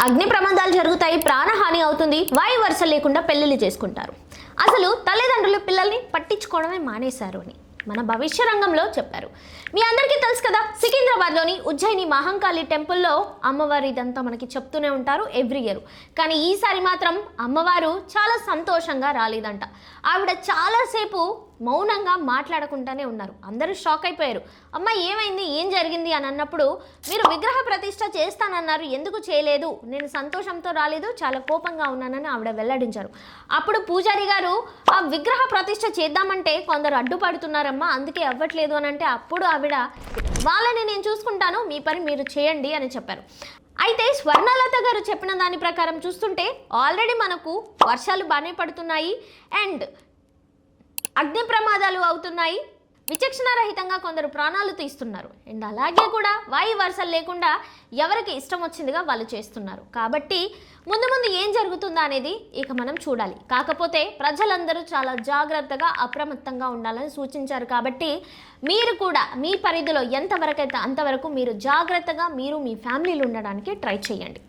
అగ్ని ప్రమాదాలు జరుగుతాయి, ప్రాణహాని అవుతుంది, వాయు వరుస లేకుండా పెళ్లిళ్ళు చేసుకుంటారు. అసలు తల్లిదండ్రులు పిల్లల్ని పట్టించుకోవడమే మానేశారు అని మన భవిష్య రంగంలో చెప్పారు. మీ అందరికీ తెలుసు కదా, సికింద్రాబాద్లోని ఉజ్జయిని మహంకాళి టెంపుల్లో అమ్మవారు ఇదంతా మనకి చెప్తూనే ఉంటారు ఎవ్రీ ఇయర్. కానీ ఈసారి మాత్రం అమ్మవారు చాలా సంతోషంగా రాలేదంట. ఆవిడ చాలాసేపు మౌనంగా మాట్లాడకుండానే ఉన్నారు. అందరూ షాక్ అయిపోయారు. అమ్మ ఏమైంది, ఏం జరిగింది అని అన్నప్పుడు, మీరు విగ్రహ ప్రతిష్ఠ చేస్తానన్నారు, ఎందుకు చేయలేదు, నేను సంతోషంతో రాలేదు, చాలా కోపంగా ఉన్నానని ఆవిడ వెల్లడించారు. అప్పుడు పూజారి గారు, ఆ విగ్రహ ప్రతిష్ఠ చేద్దామంటే కొందరు అడ్డుపడుతున్నారమ్మా, అందుకే అవ్వట్లేదు అని అంటే, అప్పుడు ఆవిడ వాళ్ళని నేను చూసుకుంటాను, మీ పని మీరు చేయండి అని చెప్పారు. అయితే స్వర్ణలత గారు చెప్పిన దాని ప్రకారం చూస్తుంటే ఆల్రెడీ మనకు వర్షాలు బాగానే పడుతున్నాయి అండ్ అగ్ని ప్రమాదాలు అవుతున్నాయి, విచక్షణ రహితంగా కొందరు ప్రాణాలు తీస్తున్నారు అండ్ అలాగే కూడా వాయు వరుసలు లేకుండా ఎవరికి ఇష్టం వచ్చిందిగా వాళ్ళు చేస్తున్నారు. కాబట్టి ముందు ముందు ఏం జరుగుతుందా అనేది ఇక మనం చూడాలి. కాకపోతే ప్రజలందరూ చాలా జాగ్రత్తగా అప్రమత్తంగా ఉండాలని సూచించారు. కాబట్టి మీరు కూడా మీ పరిధిలో ఎంతవరకు అయితే అంతవరకు మీరు జాగ్రత్తగా మీరు మీ ఫ్యామిలీలు ఉండడానికి ట్రై చేయండి.